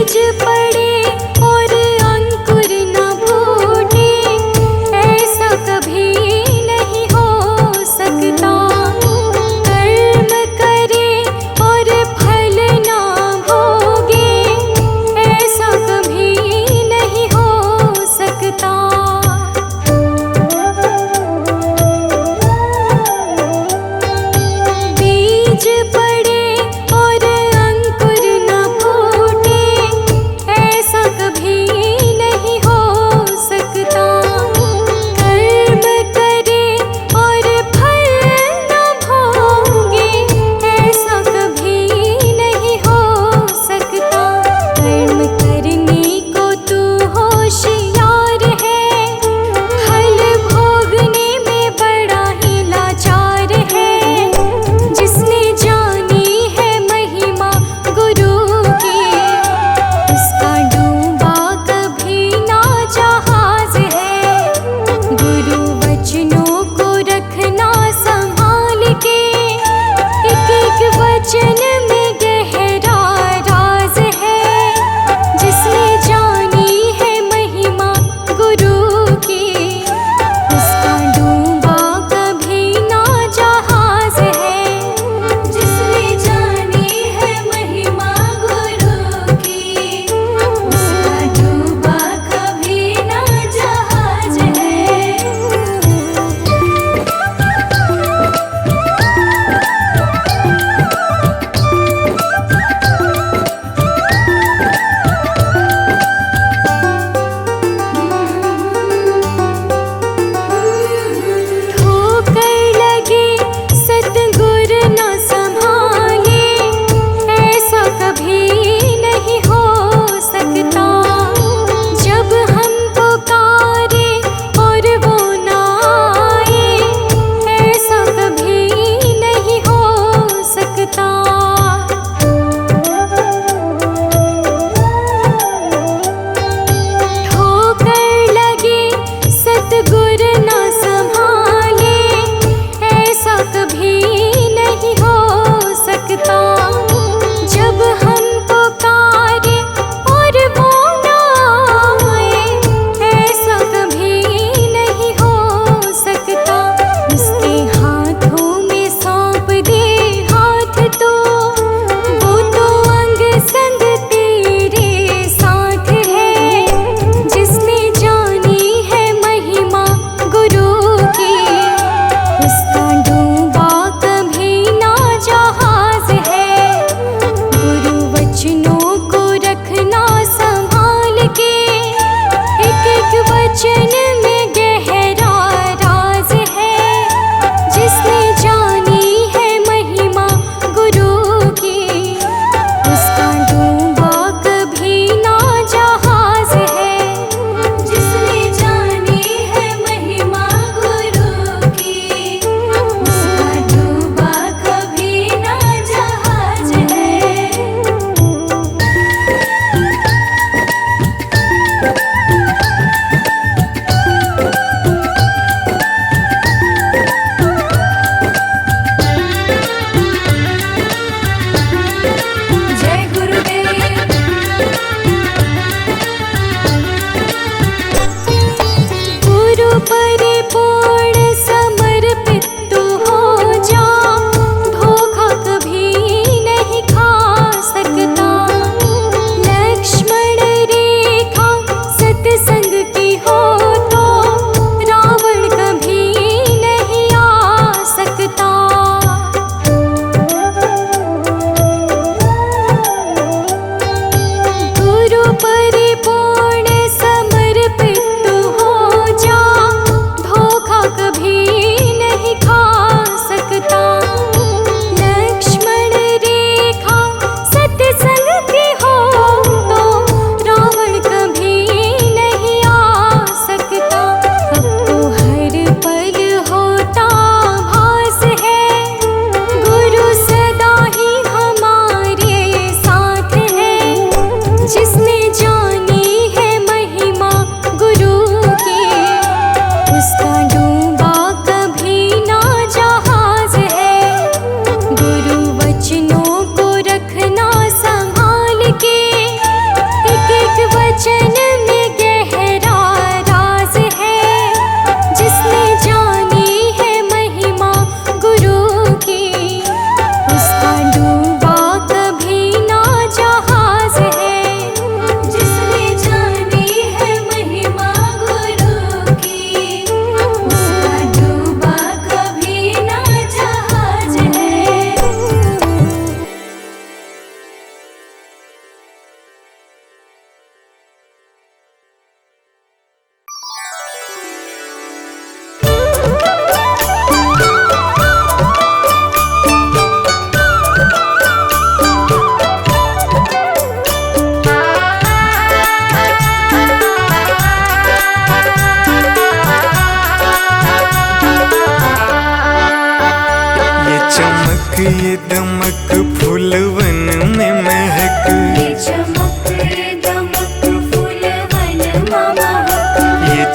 बीज पड़े और अंकुर न फूटे, ऐसा कभी नहीं हो सकता। कर्म करे और फल ना भोगे, ऐसा कभी नहीं हो सकता। बीज पड़े और अंकुर न फूटे,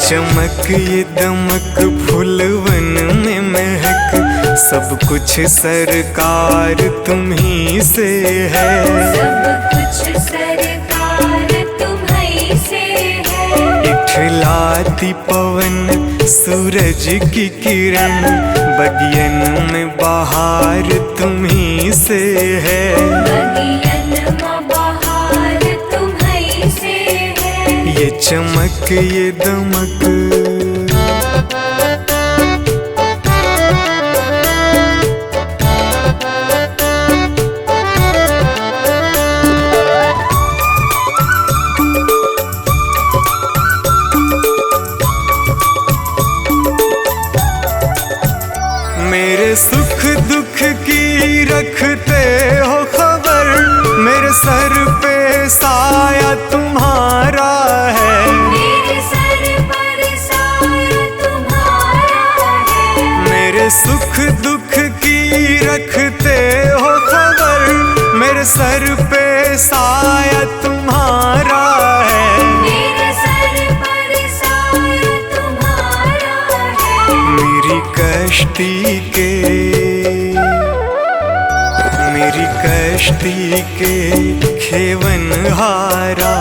चमक ये दमक फूलवन में महक, सब कुछ सरकार तुम्ही से है। सब कुछ सरकार तुम्ही से है। इठलाती पवन सूरज की किरण, बगियन में बहार तुम्ही से है। बगियन में बहार तुम्ही से है। ये चमक ये दमक मेरे सुख दुख की रखते हो खबर, मेरे सर पे साया तुम्हारा है। मेरे सर पर साया तुम्हारा है। मेरे सुख दुख की रखते हो खबर, मेरे सर पे साया तुम्हारा है। मेरे सर पर साया तुम्हारा है। मेरी कश्ती के खेवन हारा,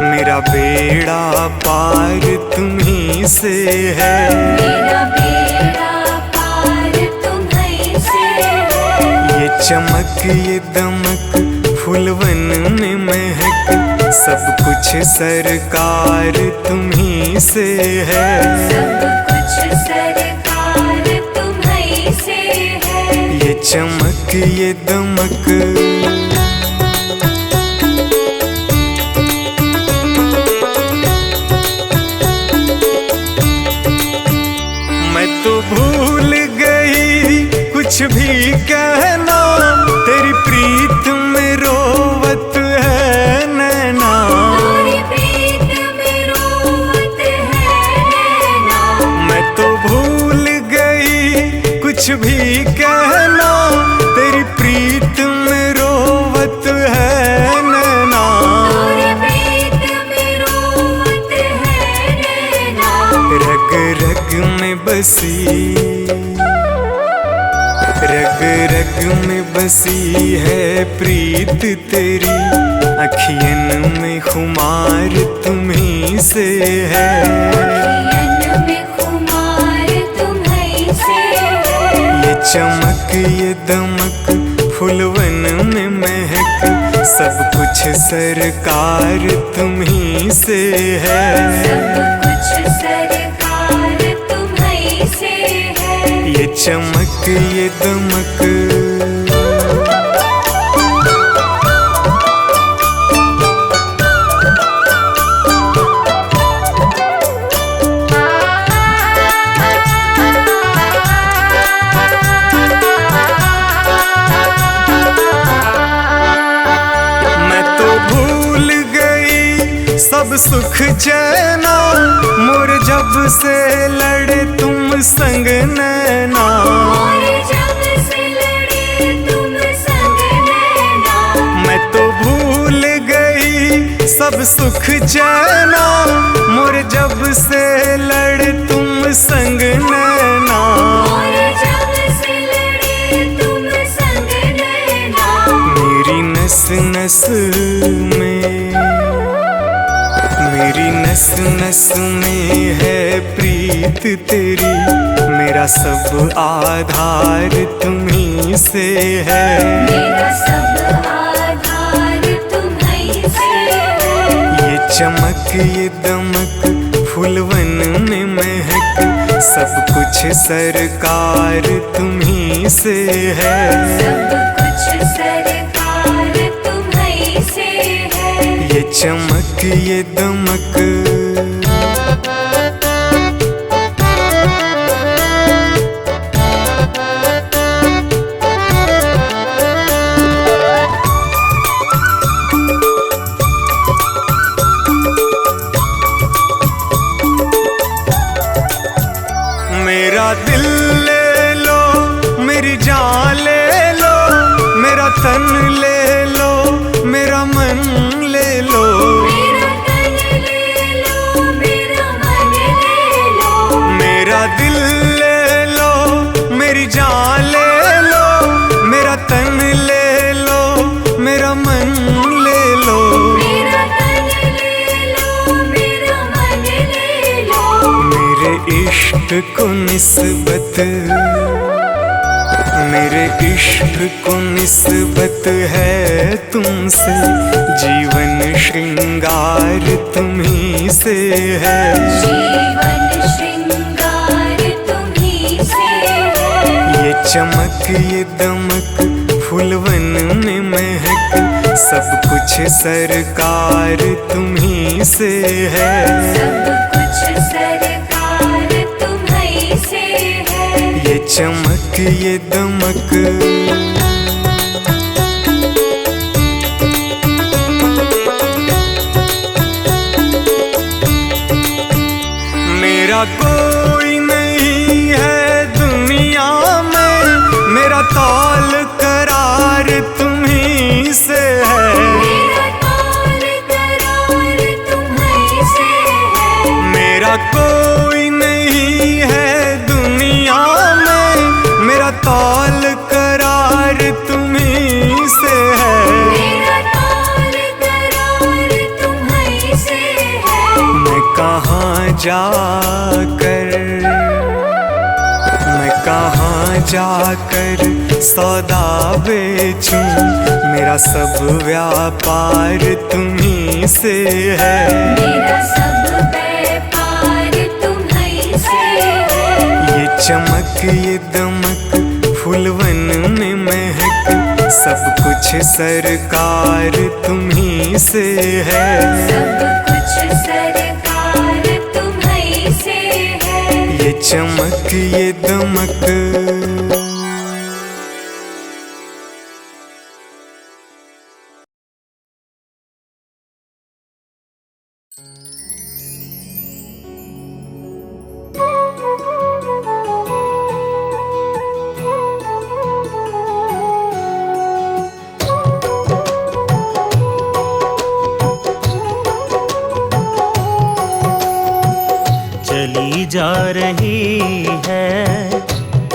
मेरा बेड़ा पार तुम्ही से है। मेरा बेड़ा पार तुम्ही से है। ये चमक ये दमक फूलवन में महक, सब कुछ सरकार तुम्ही से है। सब कुछ सरकार तुम्ही से है। ये चमक ये दमक मैं तो भूल गई कुछ भी कहना, तेरी प्रीत में रोवत है नैना। तेरी प्रीत में रोवत है नैना। मैं तो भूल गई कुछ भी कहना, तेरी प्रीत में रोवत है नैना। तेरी प्रीत में रोवत है नैना। रग रग में बसी, रग रग में बसी है प्रीत तेरी, अखियन में खुमार तुम्ही से है। अखियन में खुमार तुम्ही से है। ये चमक ये दमक फूलवन में महक, सब कुछ सरकार तुम्ही से है। सब कुछ सरकार तुम्ही से है। ये चमक ये दमक सब सुख चैना, मोर जब से लड़े तुम संग नैना। मोर जब से लड़े तुम संग नैना। मैं तो भूल गई सब सुख चैना, मोर जब से लड़े तुम संग नैना। मोर जब से लड़े तुम संग नैना। मेरी नस नस में, मेरी नस नस में है प्रीत तेरी, मेरा सब आधार तुम्ही से है। मेरा सब आधार तुम्ही से है। ये चमक ये दमक फूलवन में महक, सब कुछ सरकार तुम्ही से है। सब कुछ सरकार तुम्ही से है। ये चमक ये दमक मेरा दिल ले लो, मेरी जान ले लो, मेरा तन ले लो, मेरा मन ले लो। मेरा तन ले लो, इश्क को निस्बत, मेरे इश्क को निस्बत है तुमसे, जीवन श्रृंगार तुम्ही से है। जीवन श्रृंगार तुम्ही से है। ये चमक ये दमक फूलवन में महक, सब कुछ सरकार तुम्ही से है। सब कुछ सरकार तुम्ही से है। ये चमक ये दमक मेरा कोई नहीं है दुनिया में, मेरा तौल करार तुम्ही से है। मेरा तौल करार तुम्ही से है। मेरा कोई नहीं है दुनिया में, मेरा तौल करार तुम्ही से है। मेरा तौल करार तुम्ही से है। मैं कहाँ जाकर सौदा बेचूं, मेरा सब व्यापार तुम्ही से है। मेरा सब व्यापार तुम्ही से है। ये चमक ये दमक फूलवन में महक, सब कुछ सरकार तुम्ही से है। सब कुछ सरकार तुम्ही से है। ये चमक ये दमक चली जा रही है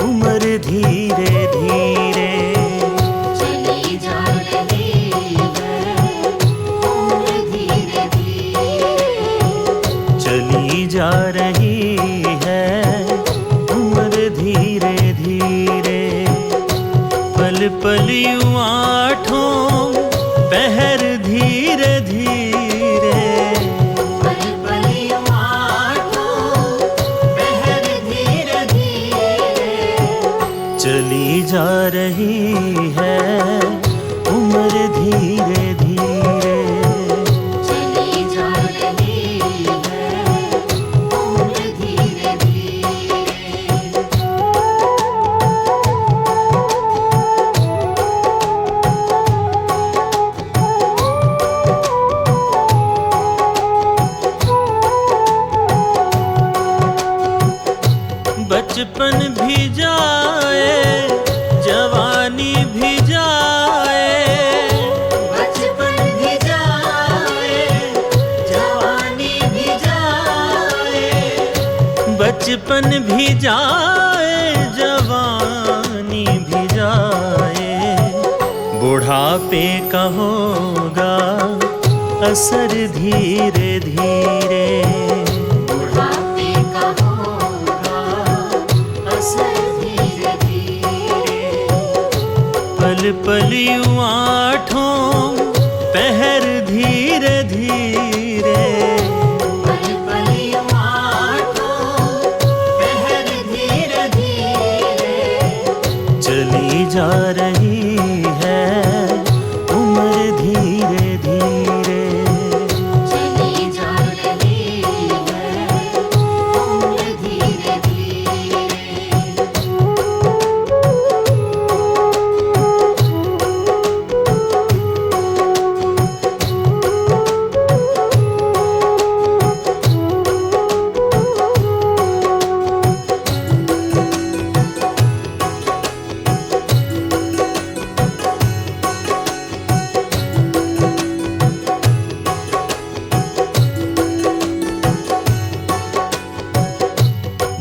उम्र धीरे धीरे, चली जा रही है उम्र धीरे धीरे। चली जा रही है उम्र धीरे धीरे। पल पल यूं आठों पहर धीरे धीरे। पल पल यूं आठों पहर धीरे धीरे। चली जा रही है उम्र धीरे धीरे। चली जा रही है उम्र धीरे धीरे। बचपन भी जाए जवानी भी जाए। बचपन भी जाए जवानी भी जाए। बचपन भी जाए जवानी भी जाए। बुढ़ापे का होगा असर धीरे धीरे। बुढ़ापे का होगा असर धीरे धीरे। पल पल यूं आठों पहर धीरे धीरे। पल पल यूं आठों पहर धीरे धीरे। चली जा रही है उम्र धीरे धीरे। चली जा रही है उम्र धीरे धीरे।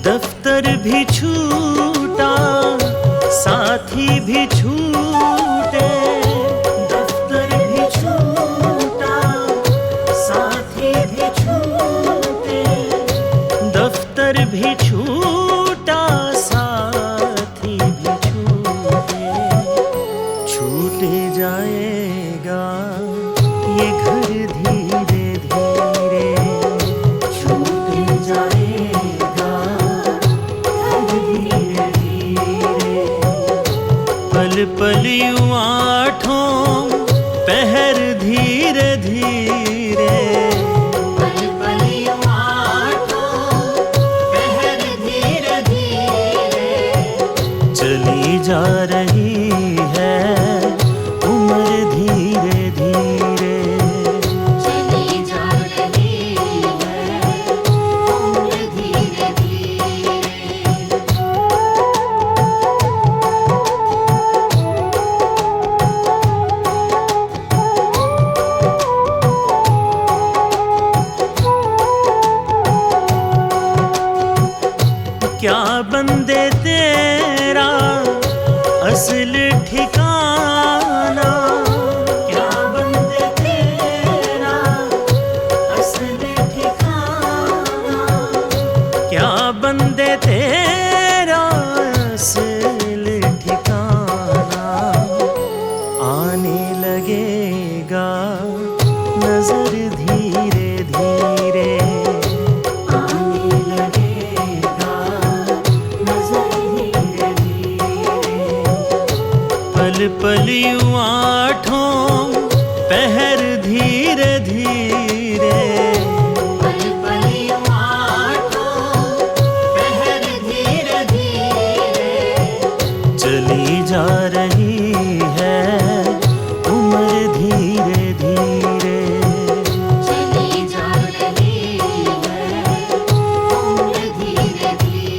दफ्तर भी छूटा साथी भी छूटे। दफ्तर भी छूटा साथी भी छूटे। दफ्तर भी छूटा पल यूं आठों पहर धीरे धीरे, पल पल यूं आठों पहर धीरे धीरे, चली जा रही है उम्र धीरे धीरे। चली जा रही है उम्र धीरे धीरे। क्या बंदे तेरा असल ठिकाना, क्या बंदे तेरा असल ठिकाना, क्या बंदे तेरा असल ठिकाना, आने लगेगा नजर धीरे धीरे, आने लगेगा नजर धीरे धीरे। पल पल यूं आठों पहर धीरे धीरे, पल पल यूं आठों पहर धीरे धीरे, चली जा रही है उम्र धीरे धीरे। चली जा रही है उम्र धीरे धीरे।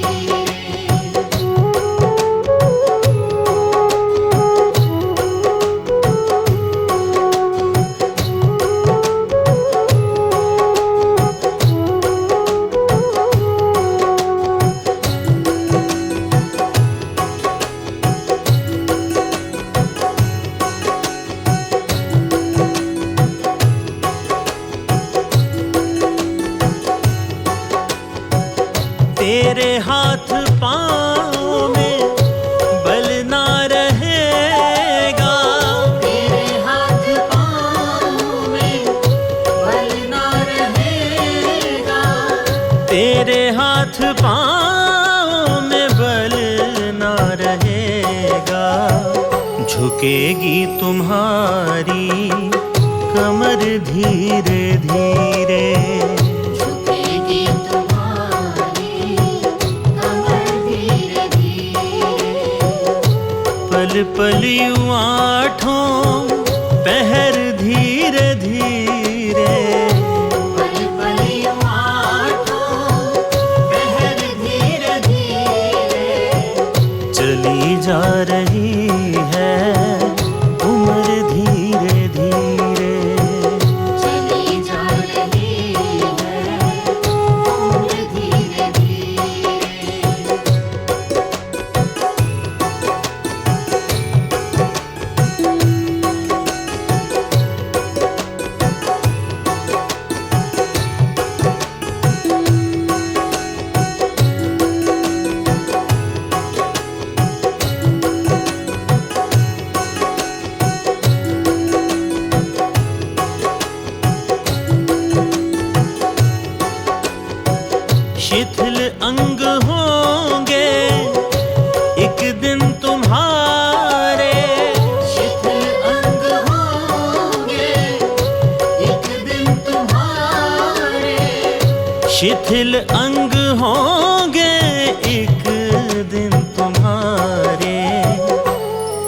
तेरे हाथ पाँव में बल ना रहेगा, तेरे हाथ पाँव में बल ना रहेगा, तेरे हाथ पाँव में बल ना रहेगा। झुकेगी तुम्हारी कमर धीरे धीरे, झुकेगी तुम्हारी कमर धीरे धीरे। पल पल यूं आठों पहर धीरे धीरे, पल पल यूं आठों पहर धीरे धीरे, चली जा रही है उम्र धीरे धीरे। चली जा रही है उम्र धीरे धीरे। शिथिल अंग होंगे एक दिन तुम्हारे, शिथिल अंग होंगे एक दिन तुम्हारे, शिथिल अंग होंगे एक दिन तुम्हारे।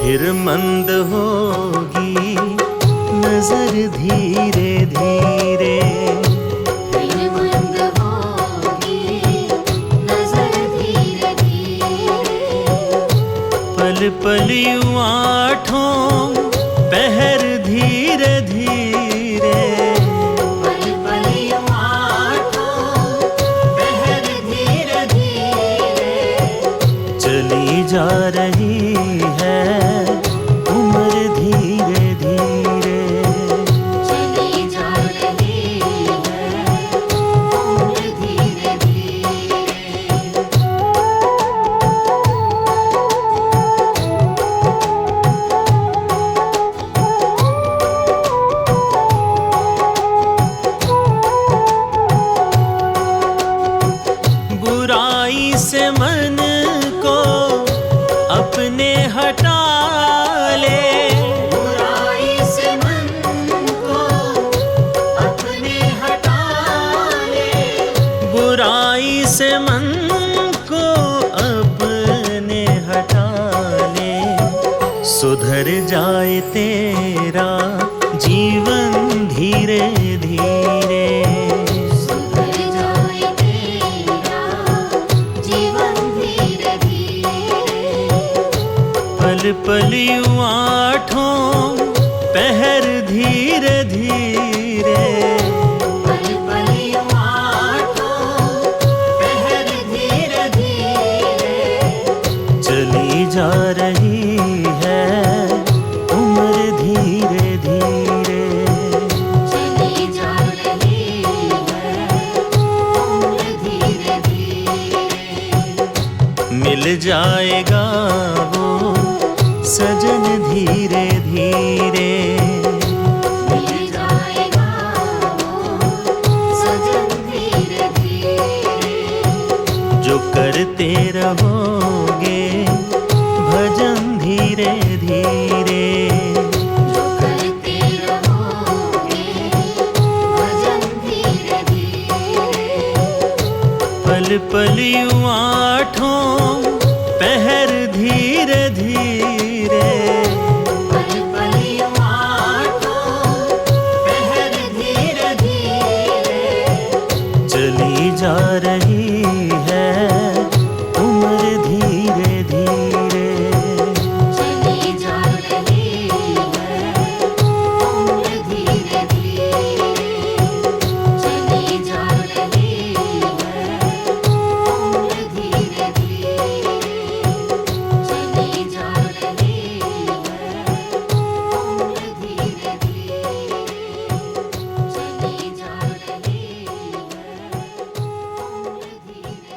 फिर मंद होगी नजर धीरे धीरे, फिर मंद होगी नजर धीरे धीरे। पल पल यूं आठों पहर धीरे धीरे, पल पल यूं आठों पहर धीरे धीरे, चली जा रही है उम्र धीरे धीरे। चली जा रही है उम्र धीरे धीरे। सुधर जाए तेरा जीवन धीरे धीरे। सुधर जाए तेरा जीवन धीरे धीरे। पल पल यूं आठों पहर धीरे धीरे। पल पल यूं आठों पहर धीरे धीरे। चली जा रही है उम्र धीरे धीरे। चली जा रही है उम्र धीरे धीरे। मिल जाएगा वो सजन धीरे धीरे। मिल जाएगा वो सजन धीरे धीरे। जो करते रहोगे भजन धीरे धीरे। जो करते रहोगे भजन धीरे धीरे। पल पल यूं आठों पहर धीरे धीरे। पल पल यूं आठों पहर धीरे धीरे। चली जा रही है उम्र धीरे धीरे। चली जा रही है उम्र धीरे धीरे। चली जा रही है उम्र धीरे धीरे। चली जा रही है उम्र धीरे धीरे। चली जा रही है उम्र धीरे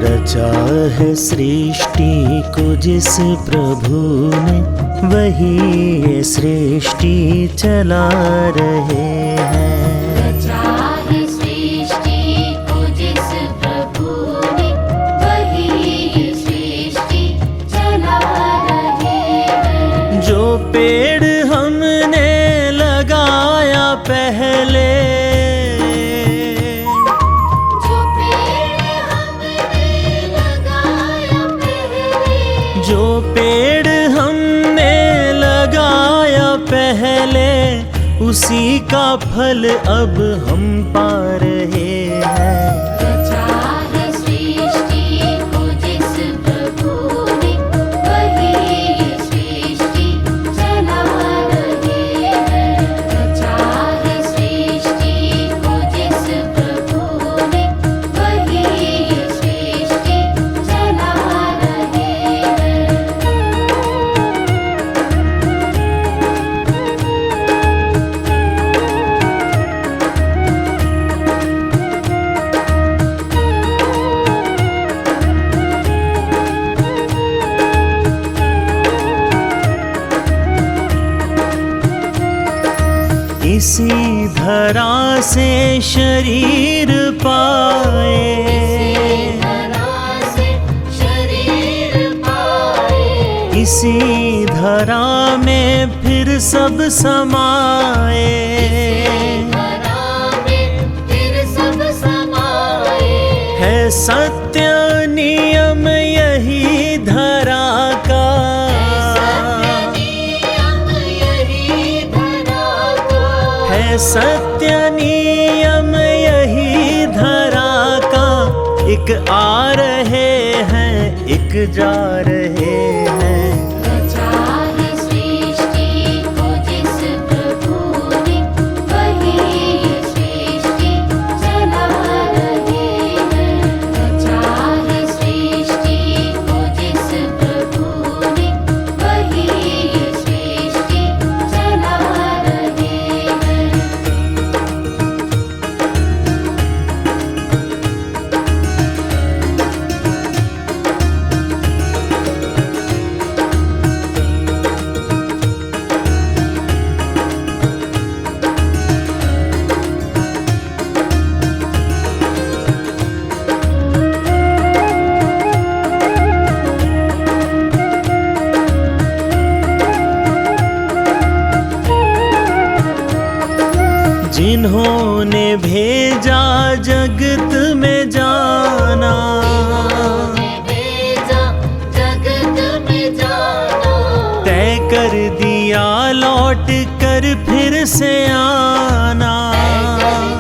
रचा है सृष्टि को जिस प्रभु ने, वही ये सृष्टि चला रहे हैं। रचा है सृष्टि को जिस प्रभु ने, वही ये सृष्टि चला रहे हैं। जो पेड़ हमने लगाया पहले, जो पेड़ हमने लगाया पहले, जो पेड़ हमने लगाया पहले, उसी का फल अब हम पा रहे हैं। रचा है सृष्टि को जिस प्रभु ने, वही ये सृष्टि चला रहे हैं। रचा है सृष्टि को जिस प्रभु ने, वही ये सृष्टि चला रहे हैं। इसी धरा से शरीर पाए, धरा से शरीर पाए, इसी धरा में फिर सब समाए। धरा में फिर सब समाए। है सत्य नियम यही धरा का, नियम यही धरा का, है सत्य नियम यही धरा का। एक आ रहे हैं, एक जा रहे हैं। रचा है सृष्टि को जिस प्रभु ने, वही ये सृष्टि चला रहे हैं। रचा है सृष्टि को जिस प्रभु ने, वही ये सृष्टि चला रहे हैं। जिन्होंने भेजा जगत में जाना, भेजा जगत में जाना, तय कर दिया लौट कर फिर से आना।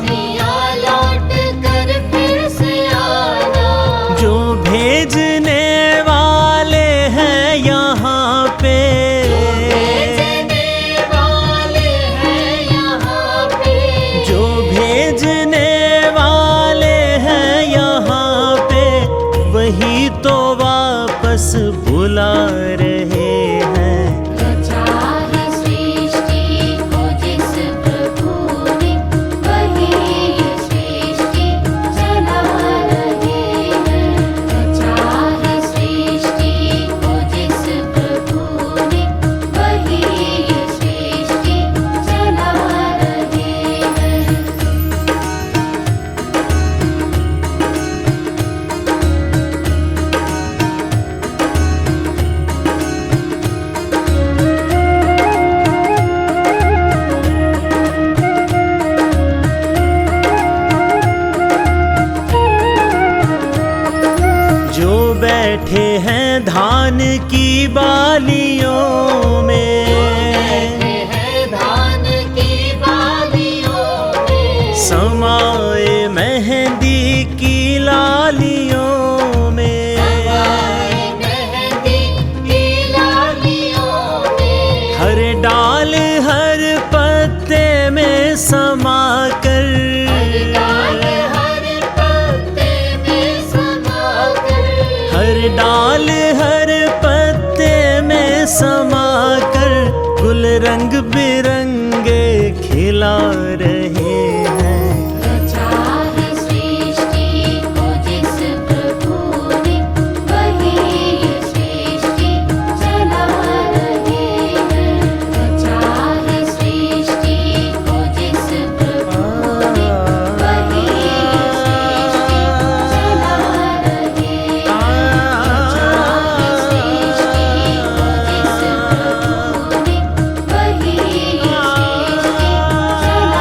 दिया लौट कर फिर से आना, जो भेजने वाले हैं यहाँ पे, भेजने वाले हैं यहाँ पे, जो भेजने वाले हैं यहाँ पे, वही तो वापस बुला रहे हैं। रचा है सृष्टि को जिस प्रभु ने, वही सृष्टि चला रहे हैं। रचा है सृष्टि को जिस प्रभु ने, वही सृष्टि चला रहे हैं। जो बैठे हैं धान की बालियों में, है धान की बालियों में, समाए मेहंदी की लालियों में, मेहंदी की लालियों में, हर डाल हर पत्ते में समा कर, हर पत्ते में समा कर, हर डाल हर पत्ते में समा कर, गुल रंग बिरंगे खिला रहे हैं। रचा है सृष्टि को जिस प्रभु ने, वही सृष्टि चला रहे हैं। रचा है सृष्टि को जिस प्रभु ने, वही सृष्टि चला रहे हैं। रचा है सृष्टि को जिस प्रभु ने, वही सृष्टि चला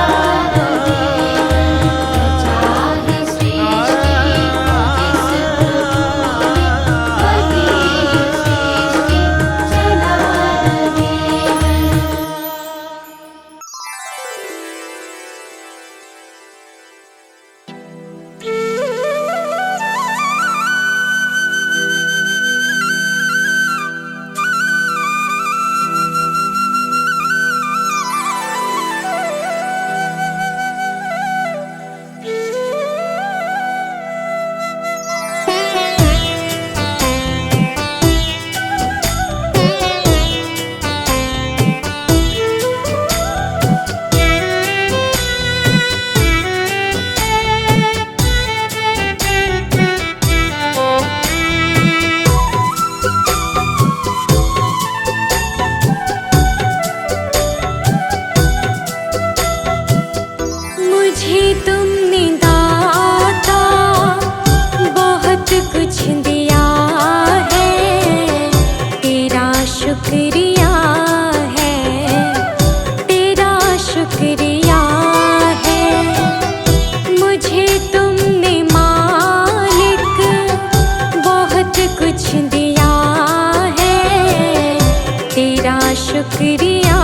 शुक्रिया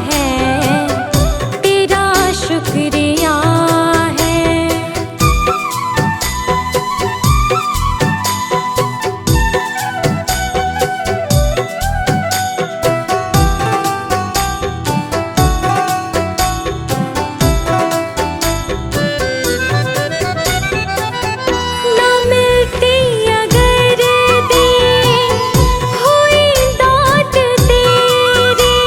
है, तेरा शुक्रिया है। ना मिलती अगर दी हुई दात तेरी,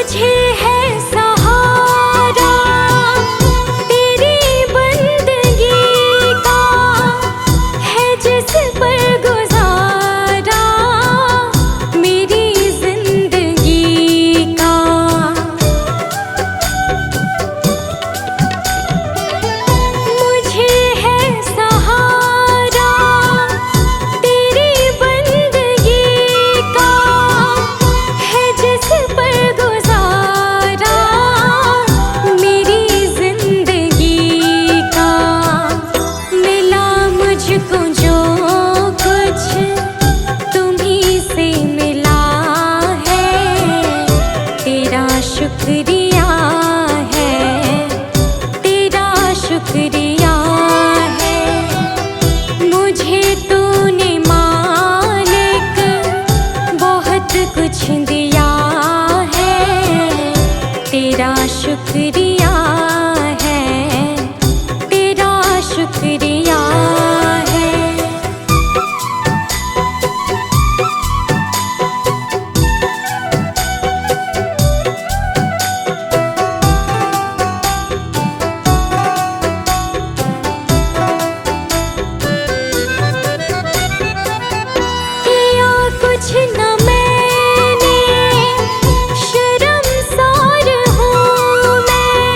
मुझे है सहारा तेरी बंदगी का, है जिस पर गुजारा मेरी जिंदगी का। मुझे है सहारा तेरी बंदगी का, है जिस पर गुजारा मेरी जिंदगी का। मिला मुझको जो कुछ तुम्हीं से मिला है, तेरा शुक्रिया है, तेरा शुक्रिया है। मुझे तूने मालिक बहुत कुछ दिया है, तेरा शुक्रिया है, तेरा शुक्रिया है। किया कुछ न मैंने, शर्मसार हूँ मैं,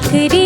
चाकरी